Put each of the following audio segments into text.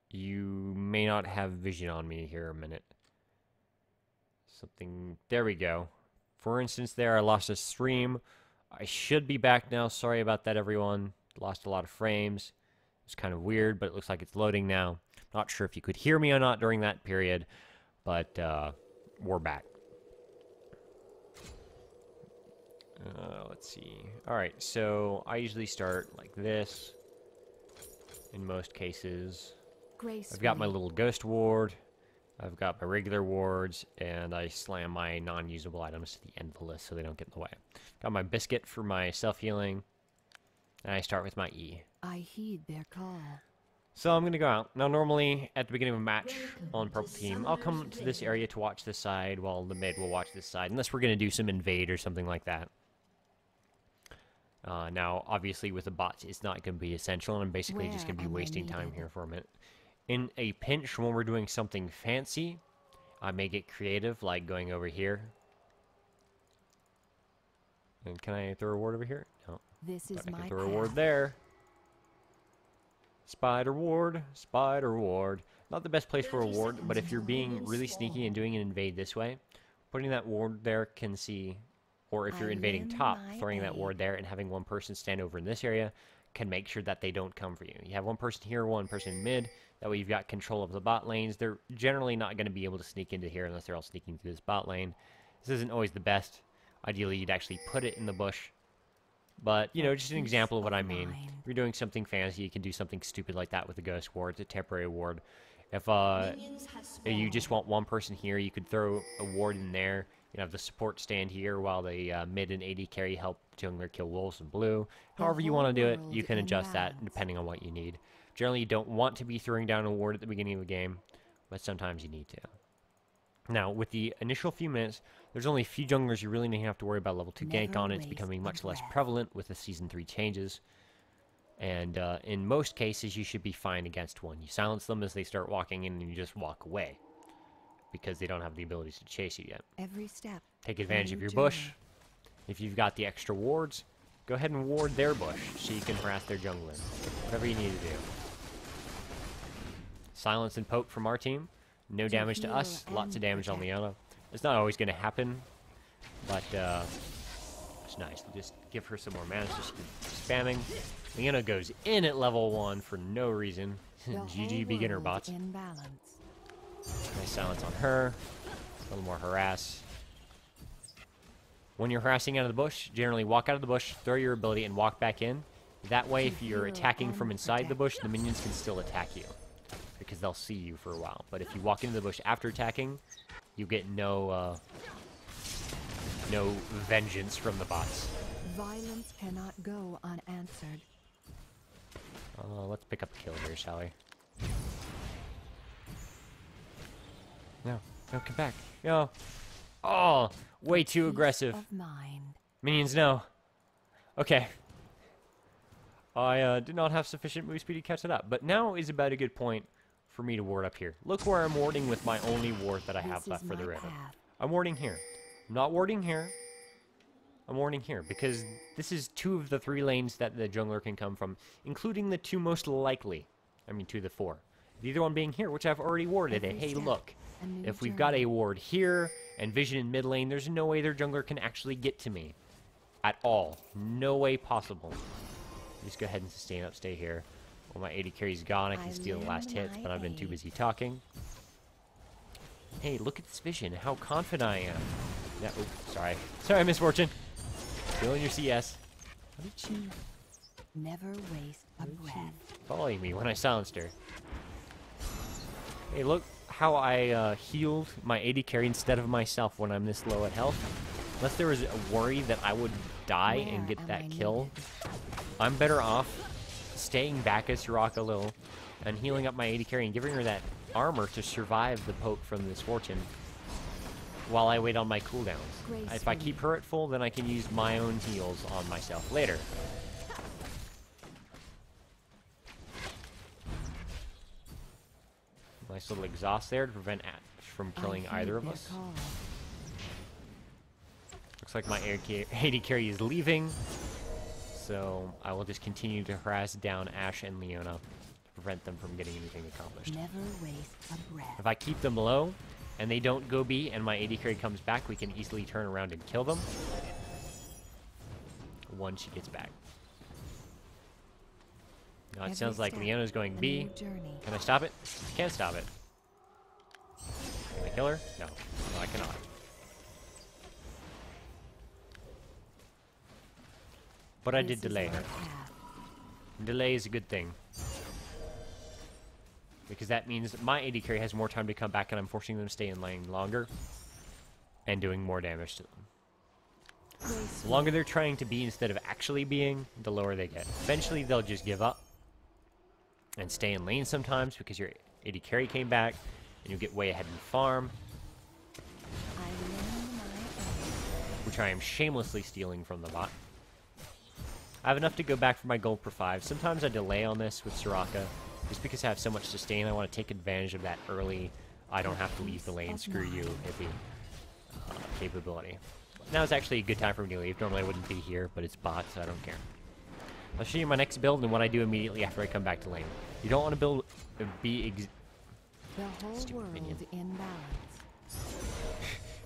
You may not have vision on me here a minute. Something... There we go. For instance, there I lost a stream. I should be back now. Sorry about that, everyone. Lost a lot of frames. It's kind of weird, but it looks like it's loading now. Not sure if you could hear me or not during that period, but we're back. Let's see. Alright, so I usually start like this in most cases. I've got my little ghost ward, I've got my regular wards, and I slam my non-usable items to the end of the list so they don't get in the way. Got my biscuit for my self-healing, and I start with my E. I heed their call. So I'm going to go out. Now normally, at the beginning of a match on purple team, I'll come to this area to watch this side, while the mid will watch this side, unless we're going to do some invade or something like that. Now, obviously, with the bots, it's not going to be essential, and I'm basically just going to be wasting time here for a minute. In a pinch, when we're doing something fancy, I may get creative, like going over here. And can I throw a ward over here? No. This is I my can throw a path. ward there. Spider ward, spider ward. Not the best place for a ward, but if you're being really sneaky and doing an invade this way, putting that ward there can see, or if you're invading top, throwing that ward there and having one person stand over in this area can make sure that they don't come for you. You have one person here, one person in mid, that way you've got control of the bot lanes. They're generally not going to be able to sneak into here unless they're all sneaking through this bot lane. This isn't always the best. Ideally, you'd actually put it in the bush. But, you know, just an example of what I mean. If you're doing something fancy, you can do something stupid like that with a ghost ward. It's a temporary ward. If you just want one person here, you could throw a ward in there. You have the support stand here while the mid and AD carry help the jungler kill wolves in blue. However you want to do it, you can adjust that depending on what you need. Generally, you don't want to be throwing down a ward at the beginning of the game, but sometimes you need to. Now, with the initial few minutes, there's only a few junglers you really don't have to worry about level 2 gank on. It's becoming much less prevalent with the Season 3 changes. And in most cases, you should be fine against one. You silence them as they start walking in, and you just walk away, because they don't have the abilities to chase you yet. Every step. Take advantage of your bush. If you've got the extra wards, go ahead and ward their bush, so you can harass their jungler. Whatever you need to do. Silence and poke from our team. No damage to us, lots of damage on Leona. It's not always going to happen, but it's nice. We'll just give her some more mana, so she can keep spamming. Leona goes in at level 1 for no reason. GG beginner bots. Nice silence on her. A little more harass. When you're harassing out of the bush, generally walk out of the bush, throw your ability, and walk back in. That way, if you're attacking from inside the bush, the minions can still attack you, because they'll see you for a while. But if you walk into the bush after attacking, you get no vengeance from the bots. Violence cannot go unanswered. Let's pick up a kill here, shall we? No, come back. No. Oh, way too aggressive. Minions, no. Okay. I did not have sufficient move speed to catch that up, but now is about a good point for me to ward up here. Look where I'm warding with my only ward that I have left for the river. I'm warding here. I'm not warding here. I'm warding here, because this is 2 of the 3 lanes that the jungler can come from, including the 2 most likely. I mean, 2 of the 4. The other one being here, which I've already warded it. Hey, look. If we've got a ward here and vision in mid lane, there's no way their jungler can actually get to me. At all. No way possible. Just go ahead and sustain up, stay here. Well, my AD carry's gone. I can steal the last hits, but I've been too busy talking. Hey, look at this vision. How confident I am. Yeah, oh, sorry. Sorry, Misfortune. Stealing your CS. How did you... Never waste a breath. Following me when I silenced her. Hey, look how I healed my AD carry instead of myself when I'm this low at health. Unless there was a worry that I would die and get that kill, I'm better off staying back as Soraka a little and healing up my AD carry and giving her that armor to survive the poke from this Fortune while I wait on my cooldowns. If I keep her at full, then I can use my own heals on myself later. Nice little exhaust there to prevent Ash from killing either of us. Looks like my AD carry is leaving, so I will just continue to harass down Ash and Leona to prevent them from getting anything accomplished. Never waste a breath. If I keep them low, and they don't go B, and my AD carry comes back, we can easily turn around and kill them once she gets back. Now it sounds like Leona's going B. Can I stop it? I can't stop it. Can I kill her? No. No, I cannot. But I did delay her. Delay is a good thing. Because that means my AD carry has more time to come back and I'm forcing them to stay in lane longer. And doing more damage to them. The longer they're trying to be instead of actually being, the lower they get. Eventually they'll just give up. And stay in lane sometimes because your AD carry came back. And you get way ahead in farm. Which I am shamelessly stealing from the bot. I have enough to go back for my gold per 5. Sometimes I delay on this with Soraka. Just because I have so much sustain, I want to take advantage of that early, I don't have to leave the lane, screw you, hippie capability. Now is actually a good time for me to leave. Normally I wouldn't be here, but it's bot, so I don't care. I'll show you my next build and what I do immediately after I come back to lane. You don't want to build the whole world minion. in balance.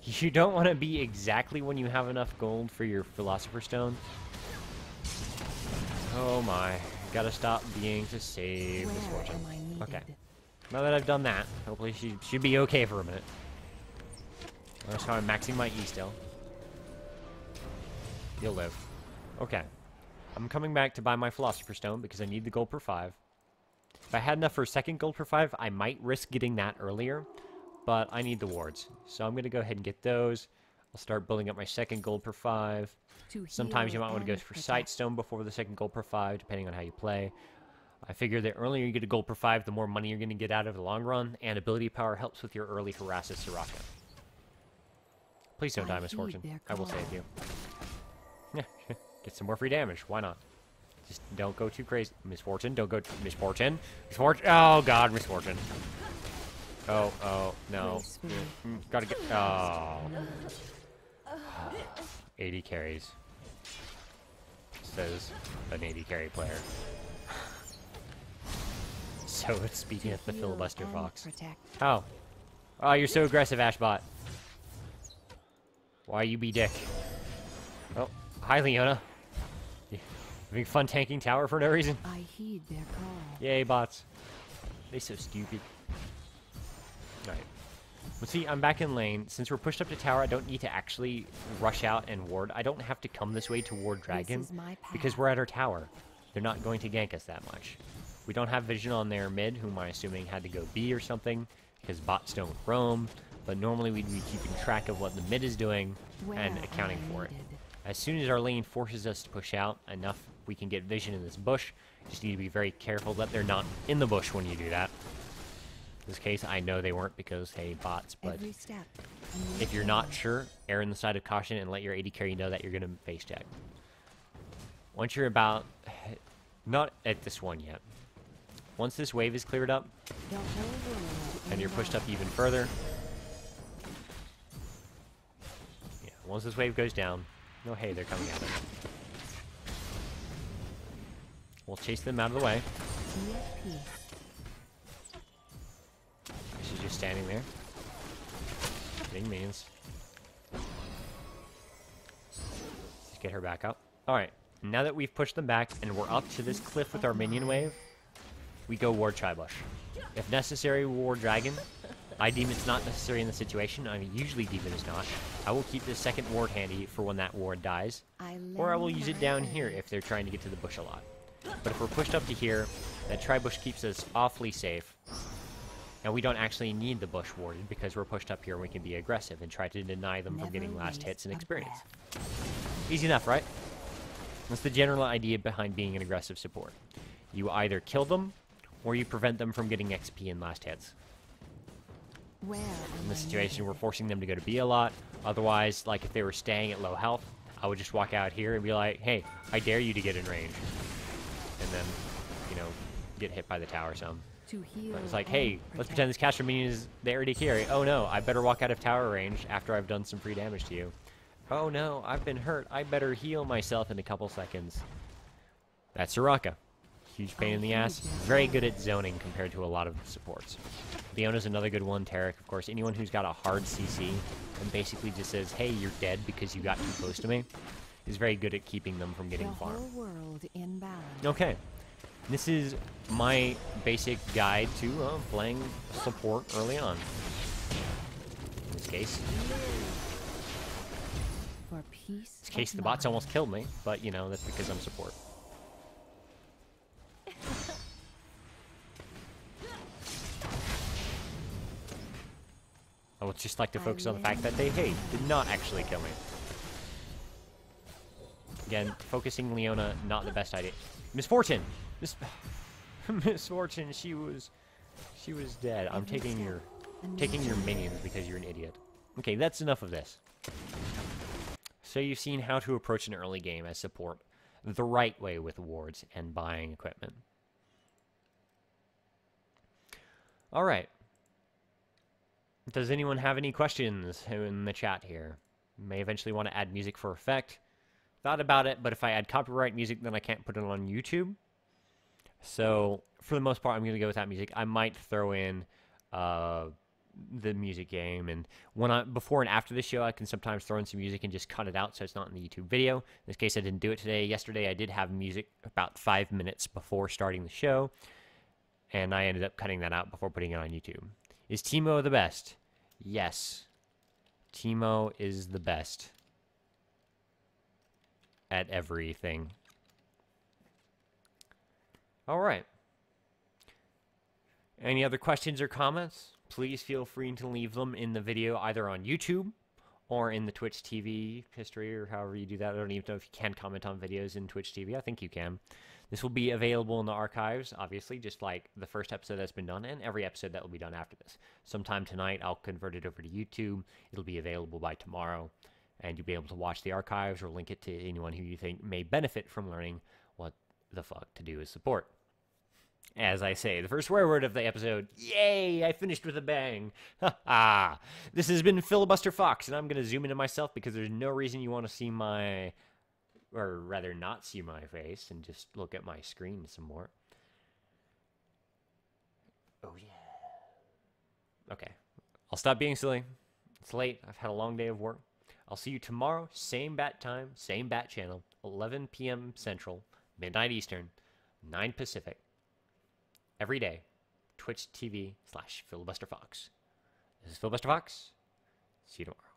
You don't want to be exactly when you have enough gold for your Philosopher's Stone. Oh my. Gotta stop being to save this fortune. Okay. Now that I've done that, hopefully she should be okay for a minute. Notice how I'm maxing my E still. You'll live. Okay. I'm coming back to buy my Philosopher's Stone because I need the gold per 5. If I had enough for a second gold per 5, I might risk getting that earlier. But I need the wards. So I'm going to go ahead and get those. I'll start building up my second gold per 5. Sometimes you might want to go for Sightstone before the second gold per 5, depending on how you play. I figure the earlier you get a gold per 5, the more money you're going to get out of the long run, and ability power helps with your early harass of Soraka. Please don't die, Misfortune. I will save you. Get some more free damage. Why not? Just don't go too crazy. Misfortune, don't go Misfortune. Misfortune. Oh, God, Misfortune. Oh, no. Gotta get... Oh. 80 carries. Says an 80 carry player. So it's speaking of the FilibusterFox. Oh. Oh, you're so aggressive, Ashbot. Why you be dick? Oh, hi, Leona. You having fun tanking tower for no reason? I heed their call. Yay, bots. They so stupid. Alright. But see, I'm back in lane. Since we're pushed up to tower, I don't need to actually rush out and ward. I don't have to come this way to ward dragon because we're at our tower. They're not going to gank us that much. We don't have vision on their mid, whom I'm assuming had to go B or something because bots don't roam. But normally we'd be keeping track of what the mid is doing and accounting for it. As soon as our lane forces us to push out enough, we can get vision in this bush. Just need to be very careful that they're not in the bush when you do that. In this case, I know they weren't because, hey, bots, but if you're not sure, err on the side of caution and let your AD carry know that you're going to face check. Once you're about... Not at this one yet. Once this wave is cleared up, and you're pushed up even further... Yeah, once this wave goes down... Oh, hey, they're coming at us. We'll chase them out of the way. She's just standing there. Getting minions. Just get her back up. Alright, now that we've pushed them back and we're up to this cliff with our minion wave, we go ward Tribush. If necessary, ward dragon. I deem it's not necessary in the situation. I usually deem it is not. I will keep this second ward handy for when that ward dies. Or I will use it down here if they're trying to get to the bush a lot. But if we're pushed up to here, that Tribush keeps us awfully safe. And we don't actually need the bush warded because we're pushed up here and we can be aggressive and try to deny them from getting last hits and experience. Easy enough, right? That's the general idea behind being an aggressive support. You either kill them, or you prevent them from getting XP and last hits. In this situation, we're forcing them to go to B a lot. Otherwise, like if they were staying at low health, I would just walk out here and be like, hey, I dare you to get in range. And then, you know, get hit by the tower some. But it's like, hey, let's pretend this caster minion is the AD carry. Oh no, I better walk out of tower range after I've done some free damage to you. Oh no, I've been hurt. I better heal myself in a couple seconds. That's Soraka. Huge pain in the ass. Very good at zoning compared to a lot of the supports. Leona's another good one. Tarek, of course. Anyone who's got a hard CC and basically just says, hey, you're dead because you got too close to me, is very good at keeping them from getting farmed. The whole world inbound. Okay. This is my basic guide to playing support early on. In this case. For peace. In this case, the bots almost killed me, but, you know, that's because I'm support. I would just like to focus on the fact that they, hey, did not actually kill me. Again, focusing Leona, not the best idea. Misfortune! Misfortune, she was dead. I'm taking your minions because you're an idiot. Okay, that's enough of this. So you've seen how to approach an early game as support the right way with wards and buying equipment. Alright. Does anyone have any questions in the chat here? May eventually want to add music for effect. Thought about it, but if I add copyright music, then I can't put it on YouTube. So, for the most part, I'm going to go without music. I might throw in the music game, and before and after the show, I can sometimes throw in some music and just cut it out so it's not in the YouTube video. In this case, I didn't do it today. Yesterday, I did have music about 5 minutes before starting the show, and I ended up cutting that out before putting it on YouTube. Is Teemo the best? Yes. Teemo is the best at everything. Alright. Any other questions or comments? Please feel free to leave them in the video either on YouTube or in the Twitch TV history or however you do that. I don't even know if you can comment on videos in Twitch TV. I think you can. This will be available in the archives, obviously, just like the first episode that's been done and every episode that will be done after this. Sometime tonight, I'll convert it over to YouTube. It'll be available by tomorrow, and you'll be able to watch the archives or link it to anyone who you think may benefit from learning what the fuck to do as support. As I say, the first swear word of the episode, yay, I finished with a bang. Ha. This has been FilibusterFox, and I'm going to zoom into myself because there's no reason you want to see my... or rather not see my face and just look at my screen some more. Oh, yeah. Okay. I'll stop being silly. It's late. I've had a long day of work. I'll see you tomorrow. Same bat time, same bat channel. 11 p.m. Central, midnight Eastern, 9 Pacific. Every day. Twitch TV/FilibusterFox. This is FilibusterFox. See you tomorrow.